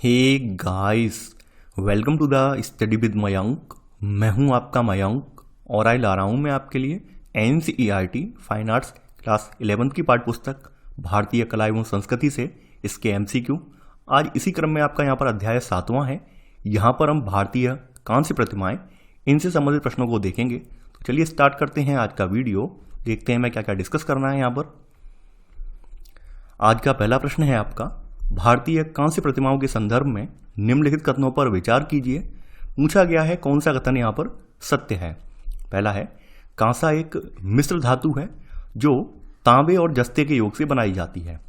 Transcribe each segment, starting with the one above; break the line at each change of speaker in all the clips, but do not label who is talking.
Hey guys, welcome to the study with Mayank. मैं हूं आपका मयंक और आज ला रहा हूं मैं आपके लिए NCERT fine arts class 11th की पाठ्य पुस्तक भारतीय कला एवं संस्कृति से इसके MCQ। आज इसी क्रम में आपका यहाँ पर अध्याय 7वां है। यहाँ पर हम भारतीय कांस्य प्रतिमाएं इनसे संबंधित प्रश्नों को देखेंगे। तो चलिए स्टार्ट करते हैं आज का वीडियो। देखते हैं मैं क्या क्या डिस्कस करना है यहाँ पर। आज का पहला प्रश्न है आपका, भारतीय कांस्य प्रतिमाओं के संदर्भ में निम्नलिखित कथनों पर विचार कीजिए। पूछा गया है कौन सा कथन यहाँ पर सत्य है। पहला है, कांसा एक मिश्र धातु है जो तांबे और जस्ते के योग से बनाई जाती है।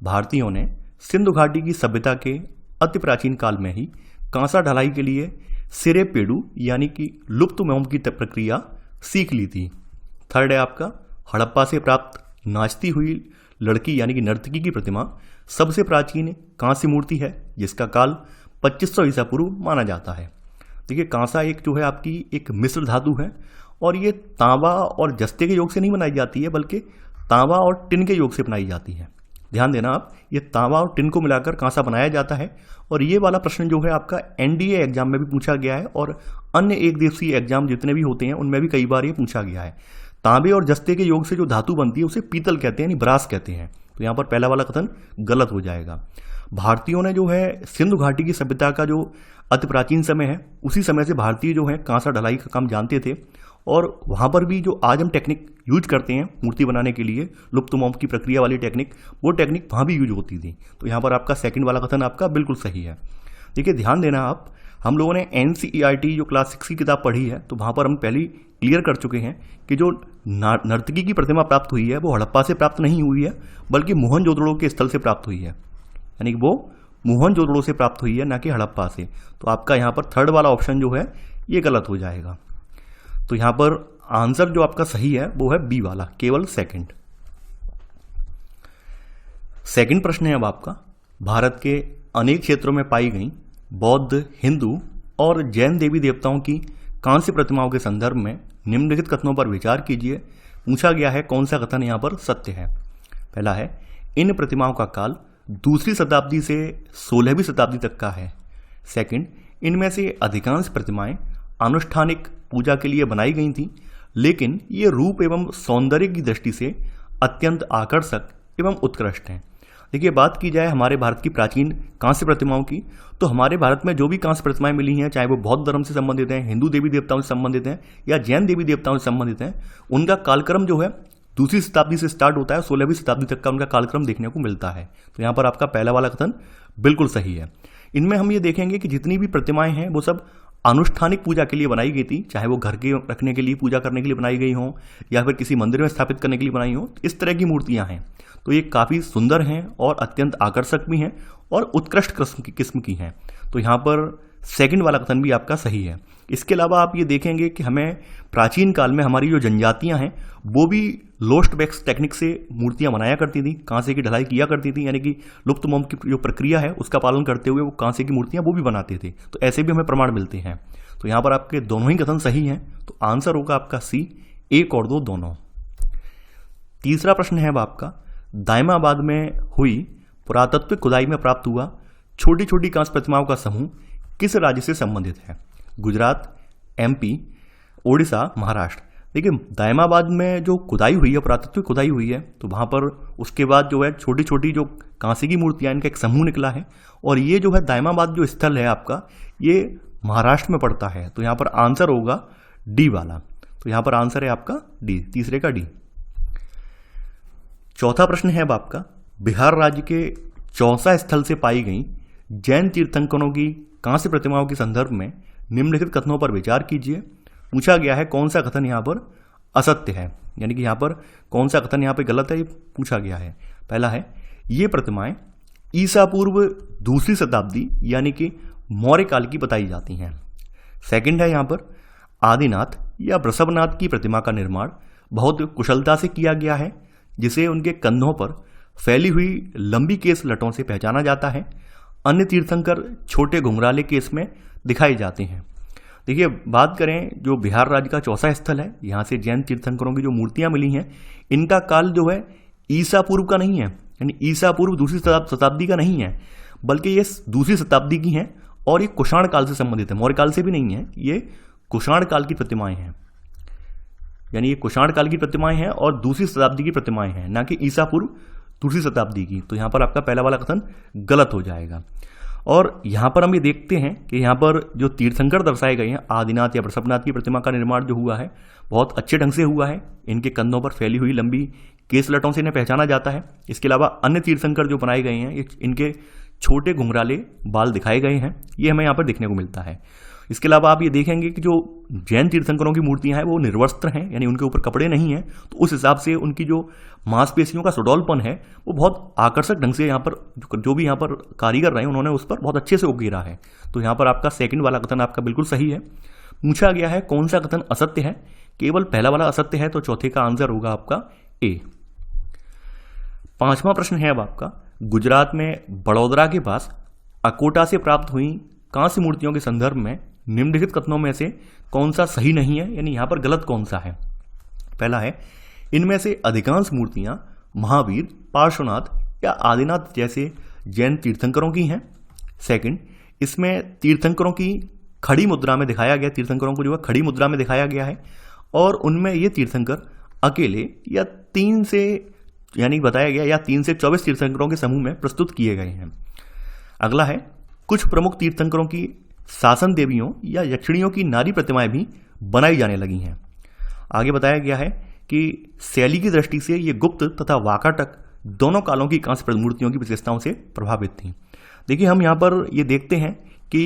भारतीयों ने सिंधु घाटी की सभ्यता के अति प्राचीन काल में ही कांसा ढलाई के लिए सिरे पेड़ू यानी कि लुप्त मोम की प्रक्रिया सीख ली थी। थर्ड है आपका, हड़प्पा से प्राप्त नाचती हुई लड़की यानी कि नर्तकी की प्रतिमा सबसे प्राचीन कांस्य मूर्ति है जिसका काल 2500 ईसा पूर्व माना जाता है। देखिए, कांसा एक जो है आपकी एक मिश्र धातु है और ये तांबा और जस्ते के योग से नहीं बनाई जाती है बल्कि तांबा और टिन के योग से बनाई जाती है। ध्यान देना आप, ये तांबा और टिन को मिलाकर कांसा बनाया जाता है। और ये वाला प्रश्न जो है आपका NDA एग्जाम में भी पूछा गया है और अन्य एक दिवसीय एग्जाम जितने भी होते हैं उनमें भी कई बार ये पूछा गया है। तांबे और जस्ते के योग से जो धातु बनती है उसे पीतल कहते हैं यानी ब्रास कहते हैं। तो यहाँ पर पहला वाला कथन गलत हो जाएगा। भारतीयों ने जो है सिंधु घाटी की सभ्यता का जो अति प्राचीन समय है उसी समय से भारतीय जो है कांसा ढलाई का काम जानते थे और वहाँ पर भी जो आज हम टेक्निक यूज करते हैं मूर्ति बनाने के लिए, लुप्त मोम की प्रक्रिया वाली टेक्निक, वो टेक्निक वहाँ भी यूज होती थी। तो यहाँ पर आपका सेकंड वाला कथन आपका बिल्कुल सही है। देखिए, ध्यान देना आप, हम लोगों ने NCERT जो क्लास 6 की किताब पढ़ी है तो वहाँ पर हम पहले क्लियर कर चुके हैं कि जो नर्तकी की प्रतिमा प्राप्त हुई है वो हड़प्पा से प्राप्त नहीं हुई है बल्कि मोहनजोदड़ो के स्थल से प्राप्त हुई है, यानी कि वो मोहनजोदड़ो से प्राप्त हुई है ना कि हड़प्पा से। तो आपका यहाँ पर थर्ड वाला ऑप्शन जो है ये गलत हो जाएगा। तो यहाँ पर आंसर जो आपका सही है वो है बी वाला, केवल सेकंड। सेकंड प्रश्न है अब आपका, भारत के अनेक क्षेत्रों में पाई गई बौद्ध, हिंदू और जैन देवी देवताओं की कांस्य प्रतिमाओं के संदर्भ में निम्नलिखित कथनों पर विचार कीजिए। पूछा गया है कौन सा कथन यहाँ पर सत्य है। पहला है, इन प्रतिमाओं का काल 2वीं शताब्दी से 16वीं शताब्दी तक का है। सेकंड, इनमें से अधिकांश प्रतिमाएं आनुष्ठानिक पूजा के लिए बनाई गई थी लेकिन ये रूप एवं सौंदर्य की दृष्टि से अत्यंत आकर्षक एवं उत्कृष्ट हैं। देखिए, बात की जाए हमारे भारत की प्राचीन कांस्य प्रतिमाओं की तो हमारे भारत में जो भी कांस्य प्रतिमाएं मिली हैं, चाहे वो बौद्ध धर्म से संबंधित हैं, हिंदू देवी देवताओं से संबंधित हैं या जैन देवी देवताओं से संबंधित हैं, उनका कालक्रम जो है 2वीं शताब्दी से स्टार्ट होता है, 16वीं शताब्दी तक का उनका कालक्रम देखने को मिलता है। तो यहाँ पर आपका पहला वाला कथन बिल्कुल सही है। इनमें हम ये देखेंगे कि जितनी भी प्रतिमाएं हैं वो सब आनुष्ठानिक पूजा के लिए बनाई गई थी, चाहे वो घर के रखने के लिए, पूजा करने के लिए बनाई गई हों या फिर किसी मंदिर में स्थापित करने के लिए बनाई हों। इस तरह की मूर्तियां हैं तो ये काफ़ी सुंदर हैं और अत्यंत आकर्षक भी हैं और उत्कृष्ट किस्म की हैं। तो यहाँ पर सेकंड वाला कथन भी आपका सही है। इसके अलावा आप ये देखेंगे कि हमें प्राचीन काल में हमारी जो जनजातियां हैं वो भी लोस्ट वैक्स टेक्निक से मूर्तियां बनाया करती थी, कांसे की ढलाई किया करती थी, यानी कि लुप्त मोम की जो प्रक्रिया है उसका पालन करते हुए वो कांसे की मूर्तियां वो भी बनाते थे। तो ऐसे भी हमें प्रमाण मिलते हैं। तो यहाँ पर आपके दोनों ही कथन सही हैं। तो आंसर होगा आपका सी, 1 और 2 दोनों। तीसरा प्रश्न है अब आपका, दायमाबाद में हुई पुरातत्व खुदाई में प्राप्त हुआ छोटी छोटी कांस्य प्रतिमाओं का समूह किस राज्य से संबंधित है? गुजरात, MP, ओडिशा, महाराष्ट्र। देखिए, दायमाबाद में जो खुदाई हुई है, पुरातत्व खुदाई हुई है, तो वहाँ पर उसके बाद जो है छोटी छोटी जो कांसे की मूर्तियाँ इनका एक समूह निकला है और ये जो है दायमाबाद जो स्थल है आपका ये महाराष्ट्र में पड़ता है। तो यहाँ पर आंसर होगा डी वाला। तो यहाँ पर आंसर है आपका डी, तीसरे का डी। चौथा प्रश्न है अब आपका, बिहार राज्य के चौसा स्थल से पाई गई जैन तीर्थंकरों की कांस्य प्रतिमाओं के संदर्भ में निम्नलिखित कथनों पर विचार कीजिए। पूछा गया है कौन सा कथन यहाँ पर असत्य है, यानी कि यहाँ पर कौन सा कथन यहाँ पर गलत है ये पूछा गया है। पहला है, ये प्रतिमाएं ईसा पूर्व 2वीं शताब्दी यानी कि मौर्य काल की बताई जाती हैं। सेकंड है यहाँ पर, आदिनाथ या वृषभनाथ की प्रतिमा का निर्माण बहुत कुशलता से किया गया है जिसे उनके कंधों पर फैली हुई लंबी केस लटों से पहचाना जाता है। अन्य तीर्थंकर छोटे घुंघराले केस में दिखाए जाते हैं। देखिए, बात करें जो बिहार राज्य का चौसा स्थल है, यहाँ से जैन तीर्थंकरों की जो मूर्तियां मिली हैं इनका काल जो है ईसा पूर्व का नहीं है, यानी ईसा पूर्व 2वीं शताब्दी का नहीं है, बल्कि ये दूसरी शताब्दी की हैं और ये कुषाण काल से संबंधित है, मौर्य काल से भी नहीं है, ये कुषाण काल की प्रतिमाएं हैं। यानी ये कुषाण काल की प्रतिमाएं हैं और दूसरी शताब्दी की प्रतिमाएं हैं, ना कि ईसा पूर्व दूसरी शताब्दी की। तो यहां पर आपका पहला वाला कथन गलत हो जाएगा। और यहां पर हम ये देखते हैं कि यहां पर जो तीर्थंकर दर्शाए गए हैं, आदिनाथ या वृषभनाथ की प्रतिमा का निर्माण जो हुआ है बहुत अच्छे ढंग से हुआ है। इनके कंधों पर फैली हुई लंबी केस लटों से इन्हें पहचाना जाता है। इसके अलावा अन्य तीर्थंकर जो बनाए गए हैं, इनके छोटे घुंघराले बाल दिखाए गए हैं, ये हमें यहाँ पर देखने को मिलता है। इसके अलावा आप ये देखेंगे कि जो जैन तीर्थंकरों की मूर्तियां हैं वो निर्वस्त्र हैं, यानी उनके ऊपर कपड़े नहीं हैं। तो उस हिसाब से उनकी जो मांसपेशियों का सुडौलपन है वो बहुत आकर्षक ढंग से यहाँ पर जो भी यहाँ पर कारीगर रहे हैं उन्होंने उस पर बहुत अच्छे से उकेरा है। तो यहाँ पर आपका सेकंड वाला कथन आपका बिल्कुल सही है। पूछा गया है कौन सा कथन असत्य है, केवल पहला वाला असत्य है, तो चौथे का आंसर होगा आपका ए। पांचवा प्रश्न है अब आपका, गुजरात में बड़ौदरा के पास अकोटा से प्राप्त हुई कांस्य मूर्तियों के संदर्भ में निम्नलिखित कथनों में से कौन सा सही नहीं है, यानी यहां पर गलत कौन सा है। पहला है, इनमें से अधिकांश मूर्तियां महावीर, पार्श्वनाथ या आदिनाथ जैसे जैन तीर्थंकरों की हैं। सेकंड, इसमें तीर्थंकरों की खड़ी मुद्रा में दिखाया गया, तीर्थंकरों को जो है खड़ी मुद्रा में दिखाया गया है और उनमें ये तीर्थंकर अकेले या तीन से यानी बताया गया या 3 से 24 तीर्थंकरों के समूह में प्रस्तुत किए गए हैं। अगला है, कुछ प्रमुख तीर्थंकरों की शासन देवियों या यक्षिणियों की नारी प्रतिमाएं भी बनाई जाने लगी हैं। आगे बताया गया है कि शैली की दृष्टि से ये गुप्त तथा वाकाटक दोनों कालों की कांस्य मूर्तियों की विशेषताओं से प्रभावित थी। देखिए हम यहाँ पर ये देखते हैं कि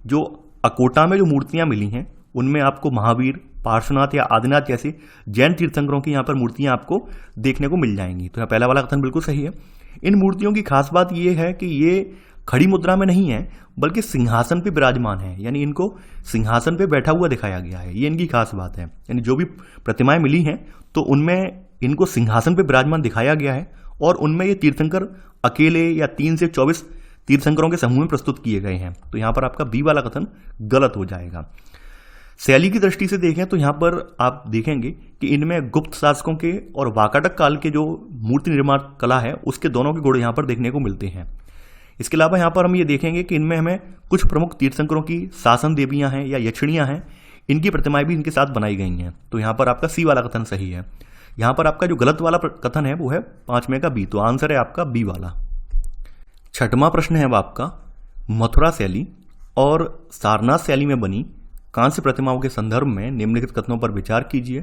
जो अकोटा में जो मूर्तियां मिली हैं उनमें आपको महावीर, पार्श्वनाथ या आदिनाथ जैसे जैन तीर्थंकरों की यहाँ पर मूर्तियां आपको देखने को मिल जाएंगी। तो यहाँ पहला वाला कथन बिल्कुल सही है। इन मूर्तियों की खास बात यह है कि ये खड़ी मुद्रा में नहीं है बल्कि सिंहासन पे विराजमान है, यानी इनको सिंहासन पे बैठा हुआ दिखाया गया है, ये इनकी खास बात है। यानी जो भी प्रतिमाएं मिली हैं तो उनमें इनको सिंहासन पे विराजमान दिखाया गया है और उनमें ये तीर्थंकर अकेले या 3 से 24 तीर्थंकरों के समूह में प्रस्तुत किए गए हैं। तो यहाँ पर आपका बी वाला कथन गलत हो जाएगा। शैली की दृष्टि से देखें तो यहाँ पर आप देखेंगे कि इनमें गुप्त शासकों के और वाकाटक काल के जो मूर्ति निर्माण कला है उसके दोनों के गुण यहाँ पर देखने को मिलते हैं। इसके अलावा यहाँ पर हम ये देखेंगे कि इनमें हमें कुछ प्रमुख तीर्थंकरों की शासन देवियां हैं या यक्षिणियां हैं, इनकी प्रतिमाएं भी इनके साथ बनाई गई हैं। तो यहाँ पर आपका सी वाला कथन सही है। यहाँ पर आपका जो गलत वाला कथन है वो है 5वें का बी, तो आंसर है आपका बी वाला। छठवां प्रश्न है अब आपका, मथुरा शैली और सारनाथ शैली में बनी कांस्य प्रतिमाओं के संदर्भ में निम्नलिखित कथनों पर विचार कीजिए।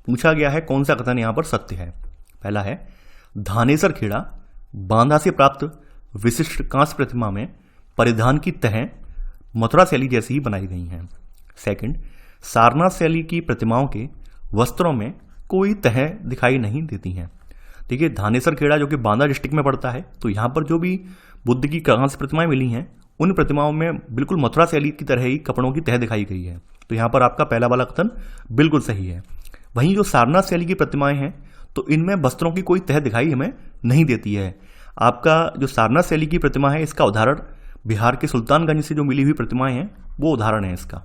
पूछा गया है कौन सा कथन यहाँ पर सत्य है। पहला है, धानेसर खेड़ा बांदा से प्राप्त विशिष्ट कांस्य प्रतिमा में परिधान की तह मथुरा शैली जैसी ही बनाई गई हैं। सेकंड, सारनाथ शैली की प्रतिमाओं के वस्त्रों में कोई तह दिखाई नहीं देती हैं। देखिए धानेसर खेड़ा जो कि बांदा डिस्ट्रिक्ट में पड़ता है, तो यहाँ पर जो भी बुद्ध की कांस्य प्रतिमाएं मिली हैं उन प्रतिमाओं में बिल्कुल मथुरा शैली की तरह ही कपड़ों की तह दिखाई गई है। तो यहाँ पर आपका पहला वाला कथन बिल्कुल सही है। वहीं जो सारनाथ शैली की प्रतिमाएं हैं तो इनमें वस्त्रों की कोई तह दिखाई हमें नहीं देती है। आपका जो सारनाथ शैली की प्रतिमा है इसका उदाहरण बिहार के सुल्तानगंज से जो मिली हुई प्रतिमाएं हैं वो उदाहरण है इसका।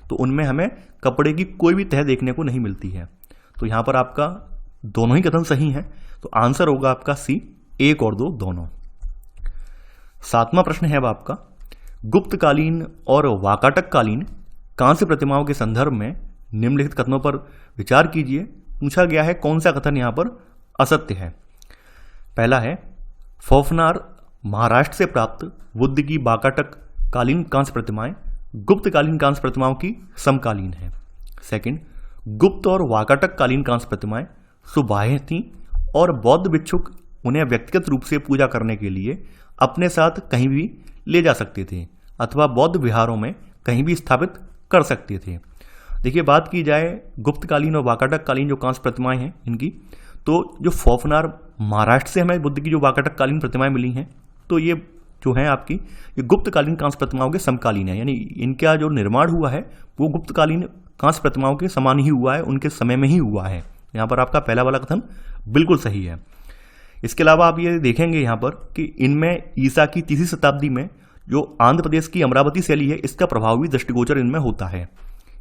तो उनमें हमें कपड़े की कोई भी तह देखने को नहीं मिलती है। तो यहाँ पर आपका दोनों ही कथन सही हैं। तो आंसर होगा आपका सी, 1 और 2 दोनों। 7वां प्रश्न है अब आपका, गुप्तकालीन और वाकाटक कालीन कांस्य प्रतिमाओं के संदर्भ में निम्नलिखित कथनों पर विचार कीजिए। पूछा गया है कौन सा कथन यहाँ पर असत्य है। पहला है, फोफनार महाराष्ट्र से प्राप्त बुद्ध की वाकाटक कालीन कांस्य प्रतिमाएं गुप्तकालीन कांस्य प्रतिमाओं की समकालीन है। सेकंड, गुप्त और वाकाटक कालीन कांस्य प्रतिमाएं सुबाह्य थीं और बौद्ध भिक्षुक उन्हें व्यक्तिगत रूप से पूजा करने के लिए अपने साथ कहीं भी ले जा सकते थे अथवा बौद्ध विहारों में कहीं भी स्थापित कर सकते थे। देखिए बात की जाए गुप्तकालीन और वाकाटक कालीन जो कांस्य प्रतिमाएं हैं इनकी, तो जो फोफनार महाराष्ट्र से हमें बुद्ध की जो वाकाटक कालीन प्रतिमाएं मिली हैं तो ये जो है आपकी ये गुप्तकालीन कांस्य प्रतिमाओं के समकालीन है, यानी इनका जो निर्माण हुआ है वो गुप्तकालीन कांस्य प्रतिमाओं के समान ही हुआ है, उनके समय में ही हुआ है। यहाँ पर आपका पहला वाला कथन बिल्कुल सही है। इसके अलावा आप ये देखेंगे यहाँ पर कि इनमें ईसा की 3री शताब्दी में जो आंध्र प्रदेश की अमरावती शैली है इसका प्रभाव भी दृष्टिगोचर इनमें होता है।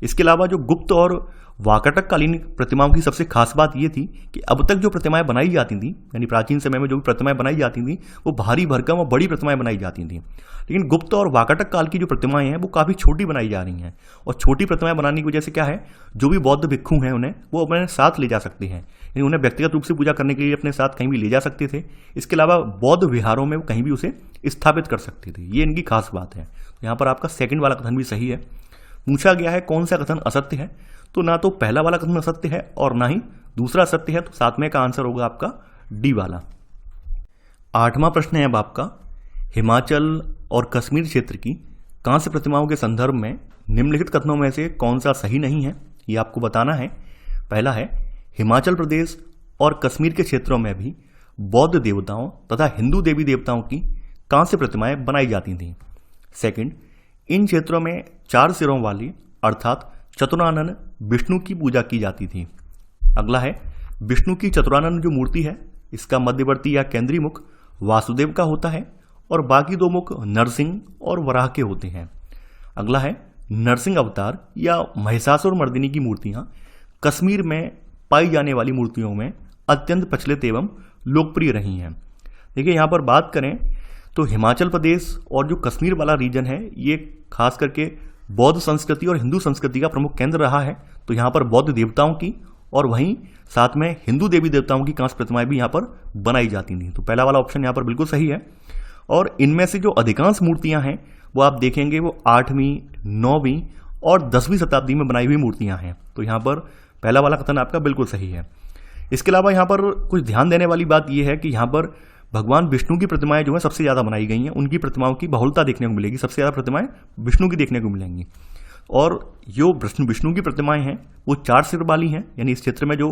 इसके अलावा जो गुप्त और वाकाटक कालीन प्रतिमाओं की सबसे खास बात यह थी कि अब तक जो प्रतिमाएं बनाई जाती थी, यानी प्राचीन समय में जो भी प्रतिमाएं बनाई जाती थी, वो भारी भरकम और बड़ी प्रतिमाएं बनाई जाती थी। लेकिन गुप्त और वाकाटक काल की जो प्रतिमाएं हैं वो काफ़ी छोटी बनाई जा रही हैं, और छोटी प्रतिमाएं बनाने की वजह से क्या है, जो भी बौद्ध भिक्षु हैं उन्हें वो अपने साथ ले जा सकते हैं, यानी उन्हें व्यक्तिगत रूप से पूजा करने के लिए अपने साथ कहीं भी ले जा सकते थे। इसके अलावा बौद्ध विहारों में वो कहीं भी उसे स्थापित कर सकते थे, ये इनकी खास बात है। यहाँ पर आपका सेकंड वाला कथन भी सही है। पूछा गया है कौन सा कथन असत्य है, तो ना तो पहला वाला कथन असत्य है और ना ही दूसरा सत्य है, तो सातवें का आंसर होगा आपका डी वाला। आठवां प्रश्न है अब आपका, हिमाचल और कश्मीर क्षेत्र की कांस्य प्रतिमाओं के संदर्भ में निम्नलिखित कथनों में से कौन सा सही नहीं है, ये आपको बताना है। पहला है, हिमाचल प्रदेश और कश्मीर के क्षेत्रों में भी बौद्ध देवताओं तथा हिंदू देवी देवताओं की कांस्य प्रतिमाएं बनाई जाती थीं। सेकंड, इन क्षेत्रों में 4 सिरों वाली अर्थात चतुरानन विष्णु की पूजा की जाती थी। अगला है, विष्णु की चतुरानन जो मूर्ति है, इसका मध्यवर्ती या केंद्रीय मुख वासुदेव का होता है और बाकी 2 मुख नरसिंह और वराह के होते हैं। अगला है, नरसिंह अवतार या महिषासुर मर्दिनी की मूर्तियां कश्मीर में पाई जाने वाली मूर्तियों में अत्यंत प्रचलित एवं लोकप्रिय रही हैं। देखिए यहाँ पर बात करें तो हिमाचल प्रदेश और जो कश्मीर वाला रीजन है, ये खास करके बौद्ध संस्कृति और हिंदू संस्कृति का प्रमुख केंद्र रहा है। तो यहाँ पर बौद्ध देवताओं की और वहीं साथ में हिंदू देवी देवताओं की कांस्य प्रतिमाएं भी यहाँ पर बनाई जाती थी। तो पहला वाला ऑप्शन यहाँ पर बिल्कुल सही है। और इनमें से जो अधिकांश मूर्तियां हैं वो आप देखेंगे वो 8वीं, 9वीं और 10वीं शताब्दी में बनाई हुई मूर्तियां हैं। तो यहाँ पर पहला वाला कथन आपका बिल्कुल सही है। इसके अलावा यहाँ पर कुछ ध्यान देने वाली बात यह है कि यहाँ पर भगवान विष्णु की प्रतिमाएं जो है सबसे ज़्यादा बनाई गई हैं, उनकी प्रतिमाओं की बहुलता देखने को मिलेगी, सबसे ज़्यादा प्रतिमाएं विष्णु की देखने को मिलेंगी। और जो विष्णु की प्रतिमाएं हैं वो 4 सिर वाली हैं, यानी इस क्षेत्र में जो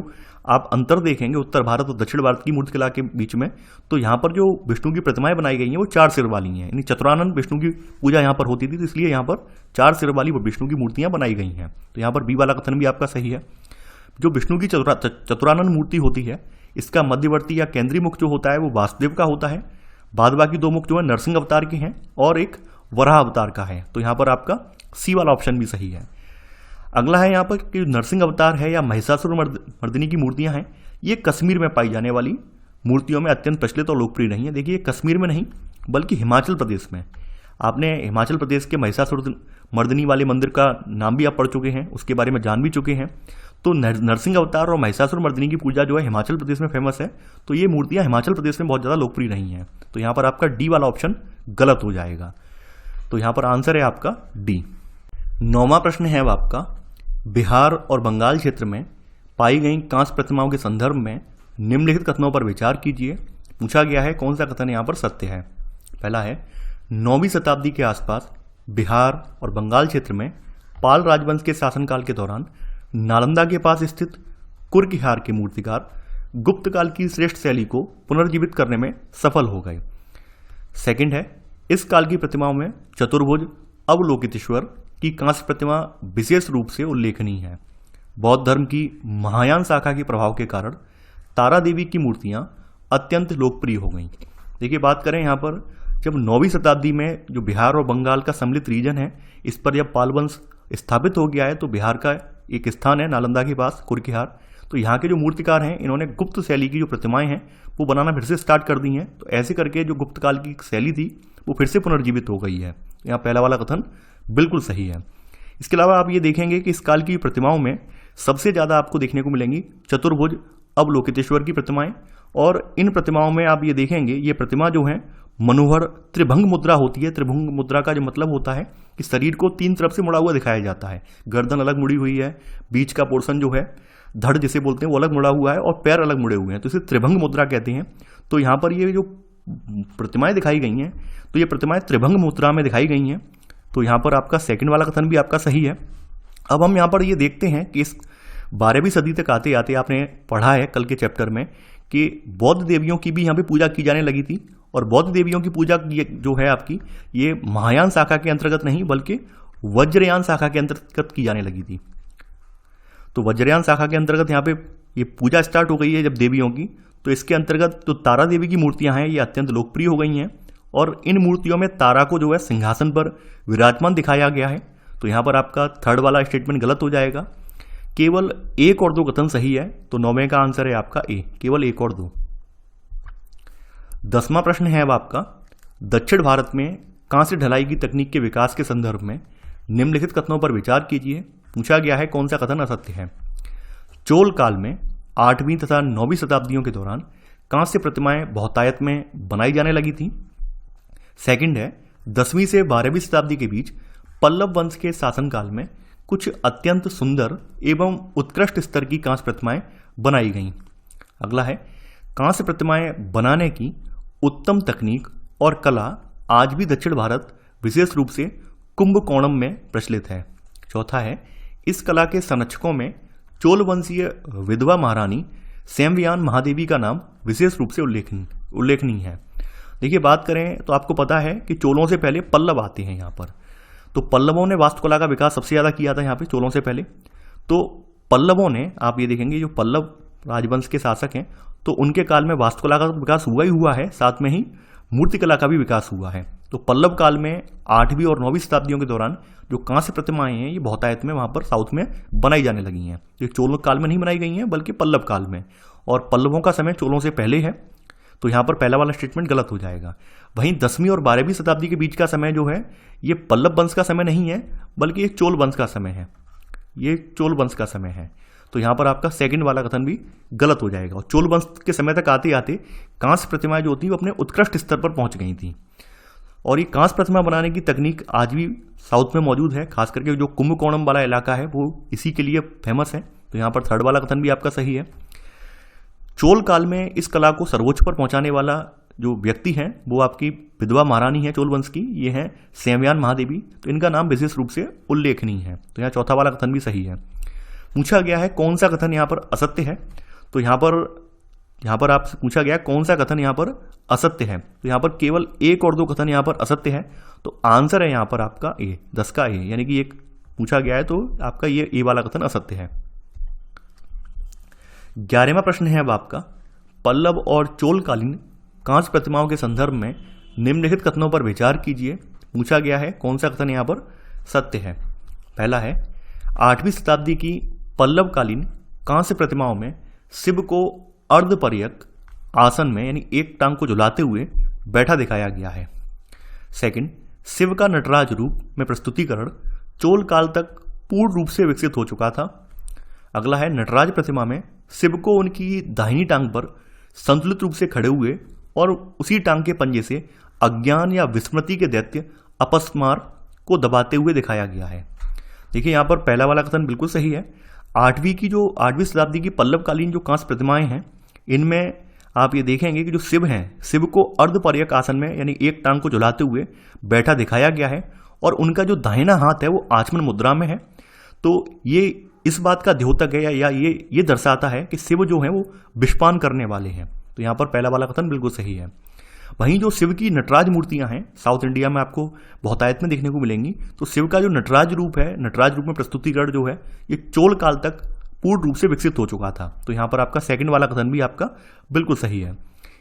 आप अंतर देखेंगे उत्तर भारत और दक्षिण भारत की मूर्तिकला के बीच में, तो यहाँ पर जो विष्णु की प्रतिमाएं बनाई गई हैं वो 4 सिर वाली हैं, यानी चतुरानन विष्णु की पूजा यहाँ पर होती थी, तो इसलिए यहाँ पर 4 सिर वाली विष्णु की मूर्तियाँ बनाई गई हैं। तो यहाँ पर बी वाला कथन भी आपका सही है। जो विष्णु की चतुरानन मूर्ति होती है, इसका मध्यवर्ती या केंद्रीय मुख जो होता है वो वासुदेव का होता है, बाद बाकी 2 मुख जो है नरसिंह अवतार के हैं और एक वराह अवतार का है। तो यहाँ पर आपका सी वाला ऑप्शन भी सही है। अगला है यहाँ पर कि नरसिंह अवतार है या महिषासुर मर्दिनी की मूर्तियां हैं, ये कश्मीर में पाई जाने वाली मूर्तियों में अत्यंत प्रचलित और लोकप्रिय नहीं है। देखिए कश्मीर में नहीं बल्कि हिमाचल प्रदेश में, आपने हिमाचल प्रदेश के महिषासुर मर्दिनी वाले मंदिर का नाम भी आप पढ़ चुके हैं, उसके बारे में जान भी चुके हैं। तो नरसिंह अवतार और महिषासुर मर्दिनी की पूजा जो है हिमाचल प्रदेश में फेमस है, तो ये मूर्तियां हिमाचल प्रदेश में बहुत ज़्यादा लोकप्रिय रही हैं। तो यहाँ पर आपका डी वाला ऑप्शन गलत हो जाएगा। तो यहाँ पर आंसर है आपका डी। 9वां प्रश्न है अब आपका, बिहार और बंगाल क्षेत्र में पाई गई कांस्य प्रतिमाओं के संदर्भ में निम्नलिखित कथनों पर विचार कीजिए। पूछा गया है कौन सा कथन यहाँ पर सत्य है। पहला है, 9वीं शताब्दी के आसपास बिहार और बंगाल क्षेत्र में पाल राजवंश के शासनकाल के दौरान नालंदा के पास स्थित कुर्कहियार के मूर्तिकार गुप्त काल की श्रेष्ठ शैली को पुनर्जीवित करने में सफल हो गए। सेकंड है, इस काल की प्रतिमाओं में चतुर्भुज अवलोकितेश्वर की कांस्य प्रतिमा विशेष रूप से उल्लेखनीय है। बौद्ध धर्म की महायान शाखा के प्रभाव के कारण तारा देवी की मूर्तियां अत्यंत लोकप्रिय हो गईं। देखिए बात करें यहाँ पर, जब 9वीं शताब्दी में जो बिहार और बंगाल का सम्मिलित रीजन है, इस पर जब पाल वंश स्थापित हो गया है, तो बिहार का एक स्थान है नालंदा के पास कुर्कहियार, तो यहाँ के जो मूर्तिकार हैं इन्होंने गुप्त शैली की जो प्रतिमाएं हैं वो बनाना फिर से स्टार्ट कर दी हैं। तो ऐसे करके जो गुप्त काल की शैली थी वो फिर से पुनर्जीवित हो गई है। यहाँ पहला वाला कथन बिल्कुल सही है। इसके अलावा आप ये देखेंगे कि इस काल की प्रतिमाओं में सबसे ज़्यादा आपको देखने को मिलेंगी चतुर्भुज अवलोकितेश्वर की प्रतिमाएं, और इन प्रतिमाओं में आप ये देखेंगे ये प्रतिमा जो है मनोहर त्रिभंग मुद्रा होती है। त्रिभंग मुद्रा का जो मतलब होता है कि शरीर को 3 तरफ से मुड़ा हुआ दिखाया जाता है, गर्दन अलग मुड़ी हुई है, बीच का पोर्शन जो है धड़ जिसे बोलते हैं वो अलग मुड़ा हुआ है और पैर अलग मुड़े हुए हैं, तो इसे त्रिभंग मुद्रा कहते हैं। तो यहाँ पर ये जो प्रतिमाएं दिखाई गई हैं तो ये प्रतिमाएं त्रिभंग मुद्रा में दिखाई गई हैं। तो यहाँ पर आपका सेकंड वाला कथन भी आपका सही है। अब हम यहाँ पर ये देखते हैं कि इस 12वीं सदी तक आते आते आपने पढ़ा है कल के चैप्टर में कि बौद्ध देवियों की भी यहाँ पे पूजा की जाने लगी थी, और बौद्ध देवियों की पूजा जो है आपकी ये महायान शाखा के अंतर्गत नहीं बल्कि वज्रयान शाखा के अंतर्गत की जाने लगी थी। तो वज्रयान शाखा के अंतर्गत यहाँ पे ये पूजा स्टार्ट हो गई है जब देवियों की, तो इसके अंतर्गत तो तारा देवी की मूर्तियां हैं ये अत्यंत लोकप्रिय हो गई हैं, और इन मूर्तियों में तारा को जो है सिंहासन पर विराजमान दिखाया गया है। तो यहाँ पर आपका थर्ड वाला स्टेटमेंट गलत हो जाएगा। केवल 1 और 2 कथन सही है, तो 9वें का आंसर है आपका ए, केवल 1 और 2। 10वां प्रश्न है अब आपका, दक्षिण भारत में कांस्य ढलाई की तकनीक के विकास के संदर्भ में निम्नलिखित कथनों पर विचार कीजिए। पूछा गया है कौन सा कथन असत्य है। चोल काल में 8वीं तथा 9वीं शताब्दियों के दौरान कांस्य प्रतिमाएं बहुतायत में बनाई जाने लगी थी। सेकंड है, 10वीं से 12वीं शताब्दी के बीच पल्लव वंश के शासनकाल में कुछ अत्यंत सुंदर एवं उत्कृष्ट स्तर की कांस्य प्रतिमाएं बनाई गईं। अगला है, कांस्य प्रतिमाएं बनाने की उत्तम तकनीक और कला आज भी दक्षिण भारत विशेष रूप से कुंभकोणम में प्रचलित है। चौथा है, इस कला के संरक्षकों में चोल वंशीय विधवा महारानी सेम्वियान महादेवी का नाम विशेष रूप से उल्लेखनीय है। देखिए, बात करें तो आपको पता है कि चोलों से पहले पल्लव आते हैं यहाँ पर। तो पल्लवों ने वास्तुकला का विकास सबसे ज़्यादा किया था यहाँ पे चोलों से पहले। तो पल्लवों ने, आप ये देखेंगे जो पल्लव राजवंश के शासक हैं, तो उनके काल में वास्तुकला का विकास हुआ ही हुआ है, साथ में ही मूर्तिकला का भी विकास हुआ है। तो पल्लव काल में 8वीं और 9वीं शताब्दियों के दौरान जो कांस्य प्रतिमाएं हैं ये बहुतायत में वहाँ पर साउथ में बनाई जाने लगी हैं। ये चोलों काल में नहीं बनाई गई हैं बल्कि पल्लव काल में, और पल्लवों का समय चोलों से पहले है। तो यहाँ पर पहला वाला स्टेटमेंट गलत हो जाएगा। वहीं 10वीं और 12वीं शताब्दी के बीच का समय जो है ये पल्लव वंश का समय नहीं है बल्कि ये चोल वंश का समय है। ये चोल वंश का समय है। तो यहाँ पर आपका सेकंड वाला कथन भी गलत हो जाएगा। और चोल वंश के समय तक आते आते कांस्य प्रतिमाएं जो होती वो अपने उत्कृष्ट स्तर पर पहुंच गई थी। और ये कांस्य प्रतिमा बनाने की तकनीक आज भी साउथ में मौजूद है, खास करके जो कुंभकोणम वाला इलाका है वो इसी के लिए फेमस है। तो यहाँ पर थर्ड वाला कथन भी आपका सही है। चोल काल में इस कला को सर्वोच्च पर पहुंचाने वाला जो व्यक्ति हैं वो आपकी विधवा महारानी है चोल वंश की, ये है सेम्वियान महादेवी। तो इनका नाम विशेष रूप से उल्लेखनीय है। तो यहाँ चौथा वाला कथन भी सही है। पूछा गया है कौन सा कथन यहाँ पर असत्य है। तो यहाँ पर आपसे पूछा गया कौन सा कथन यहाँ पर असत्य है। तो यहाँ पर केवल 1 और 2 कथन यहाँ पर असत्य है। तो आंसर है यहाँ पर आपका ए, 10 का ए, यानी कि एक पूछा गया है तो आपका ये ए वाला कथन असत्य है। 11वां प्रश्न है अब आपका, पल्लव और चोलकालीन कांस्य प्रतिमाओं के संदर्भ में निम्नलिखित कथनों पर विचार कीजिए। पूछा गया है कौन सा कथन यहाँ पर सत्य है। पहला है, 8वीं शताब्दी की पल्लवकालीन कांस्य प्रतिमाओं में शिव को अर्धपर्यक आसन में यानी एक टांग को झुलाते हुए बैठा दिखाया गया है। सेकंड, शिव का नटराज रूप में प्रस्तुतिकरण चोल काल तक पूर्ण रूप से विकसित हो चुका था। अगला है, नटराज प्रतिमा में शिव को उनकी दाहिनी टांग पर संतुलित रूप से खड़े हुए और उसी टांग के पंजे से अज्ञान या विस्मृति के दैत्य अपस्मार को दबाते हुए दिखाया गया है। देखिए, यहाँ पर पहला वाला कथन बिल्कुल सही है। 8वीं शताब्दी की पल्लवकालीन जो कांस्य प्रतिमाएं हैं इनमें आप ये देखेंगे कि जो शिव हैं, शिव को अर्धपर्यक आसन में यानी एक टांग को झुलाते हुए बैठा दिखाया गया है और उनका जो दाहिना हाथ है वो आचमन मुद्रा में है। तो ये इस बात का द्योतक है या ये दर्शाता है कि शिव जो है वो विषपान करने वाले हैं। तो यहाँ पर पहला वाला कथन बिल्कुल सही है। वहीं जो शिव की नटराज मूर्तियां हैं साउथ इंडिया में आपको बहुतायत में देखने को मिलेंगी। तो शिव का जो नटराज रूप है, नटराज रूप में प्रस्तुतिकरण जो है ये चोल काल तक पूर्ण रूप से विकसित हो चुका था। तो यहाँ पर आपका सेकंड वाला कथन भी आपका बिल्कुल सही है।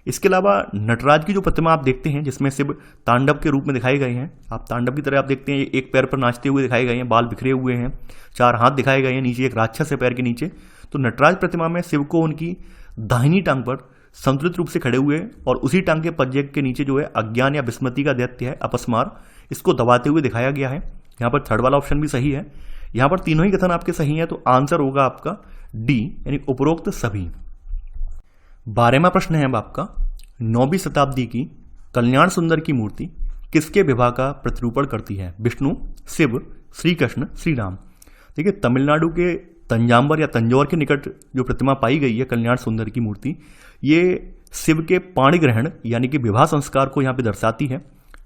इसके अलावा नटराज की जो प्रतिमा आप देखते हैं जिसमें शिव तांडव के रूप में दिखाए गए हैं, आप तांडव की तरह आप देखते हैं एक पैर पर नाचते हुए दिखाए गए हैं, बाल बिखरे हुए हैं, 4 हाथ दिखाए गए हैं, नीचे एक राक्षस है पैर के नीचे। तो नटराज प्रतिमा में शिव को उनकी दाहिनी टांग पर संतुलित रूप से खड़े हुए और उसी टांग के पंजे के नीचे जो है अज्ञान या विस्मृति का दैत्य है अपस्मार, इसको दबाते हुए दिखाया गया है। यहाँ पर थर्ड वाला ऑप्शन भी सही है। यहाँ पर तीनों ही कथन आपके सही हैं, तो आंसर होगा आपका डी यानी उपरोक्त सभी। 12वां प्रश्न है अब आपका, 9वीं शताब्दी की कल्याण सुंदर की मूर्ति किसके विवाह का प्रतिरूपण करती है? विष्णु, शिव, श्री कृष्ण, श्री राम। देखिए, तमिलनाडु के तंजाम्बर या तंजौर के निकट जो प्रतिमा पाई गई है कल्याण सुंदर की मूर्ति, ये शिव के पाणी ग्रहण यानी कि विवाह संस्कार को यहाँ पे दर्शाती है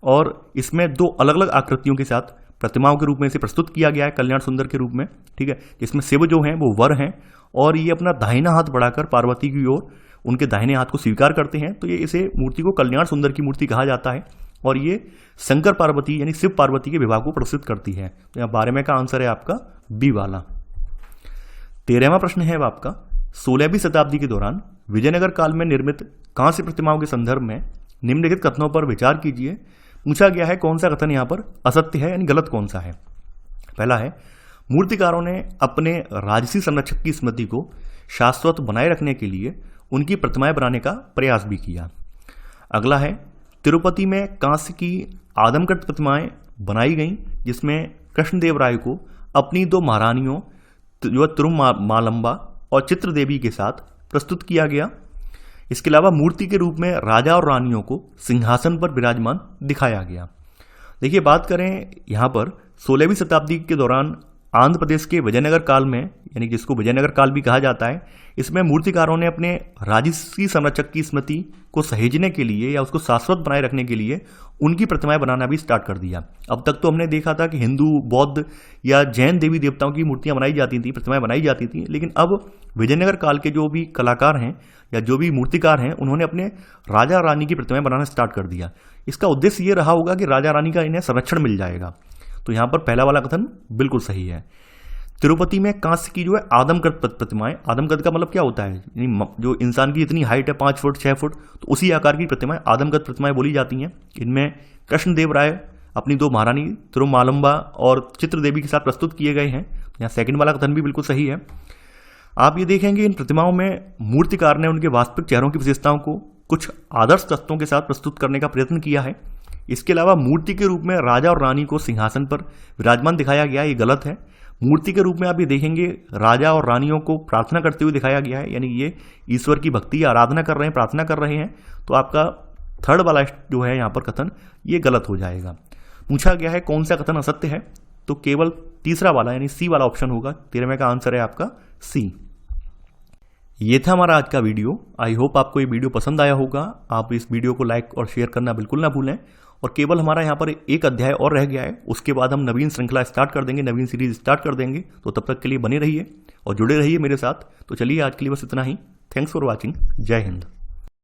और इसमें 2 अलग अलग आकृतियों के साथ प्रतिमाओं के रूप में इसे प्रस्तुत किया गया है कल्याण सुंदर के रूप में। ठीक है, जिसमें शिव जो हैं वो वर हैं और ये अपना दाहिना हाथ बढ़ाकर पार्वती की ओर उनके दाहिने हाथ को स्वीकार करते हैं। तो ये इसे मूर्ति को कल्याण सुंदर की मूर्ति कहा जाता है और ये शंकर पार्वती यानी शिव पार्वती के विवाह को प्रस्तुत करती है। तो यहाँ 12वें का आंसर है आपका बी वाला। 13वां प्रश्न है आपका, 16वीं शताब्दी के दौरान विजयनगर काल में निर्मित कांस्य प्रतिमाओं के संदर्भ में निम्नलिखित कथनों पर विचार कीजिए। पूछा गया है कौन सा कथन यहाँ पर असत्य है यानी गलत कौन सा है। पहला है, मूर्तिकारों ने अपने राजसी संरक्षक की स्मृति को शाश्वत बनाए रखने के लिए उनकी प्रतिमाएं बनाने का प्रयास भी किया। अगला है, तिरुपति में कांस्य की आदमकद प्रतिमाएं बनाई गईं, जिसमें कृष्णदेव राय को अपनी 2 महारानियों जो तिरुमालंबा और चित्रदेवी के साथ प्रस्तुत किया गया। इसके अलावा मूर्ति के रूप में राजा और रानियों को सिंहासन पर विराजमान दिखाया गया। देखिए, बात करें यहाँ पर 16वीं शताब्दी के दौरान आंध्र प्रदेश के विजयनगर काल में, यानी जिसको विजयनगर काल भी कहा जाता है, इसमें मूर्तिकारों ने अपने राजसी संरक्षक की स्मृति को सहेजने के लिए या उसको शाश्वत बनाए रखने के लिए उनकी प्रतिमाएं बनाना भी स्टार्ट कर दिया। अब तक तो हमने देखा था कि हिंदू, बौद्ध या जैन देवी देवताओं की मूर्तियां बनाई जाती थी, प्रतिमाएं बनाई जाती थी, लेकिन अब विजयनगर काल के जो भी कलाकार हैं या जो भी मूर्तिकार हैं, उन्होंने अपने राजा रानी की प्रतिमाएं बनाना स्टार्ट कर दिया। इसका उद्देश्य ये रहा होगा कि राजा रानी का इन्हें संरक्षण मिल जाएगा। तो यहाँ पर पहला वाला कथन बिल्कुल सही है। तिरुपति में कांस्य की जो है आदमकद प्रतिमाएं, आदमकद का मतलब क्या होता है, जो इंसान की इतनी हाइट है 5 फुट 6 फुट, तो उसी आकार की प्रतिमाएं आदमकद प्रतिमाएं बोली जाती हैं। इनमें कृष्णदेव राय अपनी 2 महारानी तिरुमालंबा और चित्रदेवी के साथ प्रस्तुत किए गए हैं। यहाँ सेकंड वाला कथन भी बिल्कुल सही है। आप ये देखेंगे इन प्रतिमाओं में मूर्तिकार ने उनके वास्तविक चेहरों की विशेषताओं को कुछ आदर्श तत्वों के साथ प्रस्तुत करने का प्रयत्न किया है। इसके अलावा मूर्ति के रूप में राजा और रानी को सिंहासन पर विराजमान दिखाया गया, ये गलत है। मूर्ति के रूप में आप ये देखेंगे राजा और रानियों को प्रार्थना करते हुए दिखाया गया है, यानी ये ईश्वर की भक्ति या आराधना कर रहे हैं, प्रार्थना कर रहे हैं। तो आपका थर्ड वाला जो है यहाँ पर कथन, ये गलत हो जाएगा। पूछा गया है कौन सा कथन असत्य है, तो केवल तीसरा वाला यानी सी वाला ऑप्शन होगा। 13वें का आंसर है आपका सी। ये था हमारा आज का वीडियो। आई होप आपको ये वीडियो पसंद आया होगा। आप इस वीडियो को लाइक और शेयर करना बिल्कुल ना भूलें। और केवल हमारा यहाँ पर एक अध्याय और रह गया है, उसके बाद हम नवीन श्रृंखला स्टार्ट कर देंगे, नवीन सीरीज स्टार्ट कर देंगे। तो तब तक के लिए बने रहिए और जुड़े रहिए मेरे साथ। तो चलिए आज के लिए बस इतना ही। Thanks for watching. जय हिंद।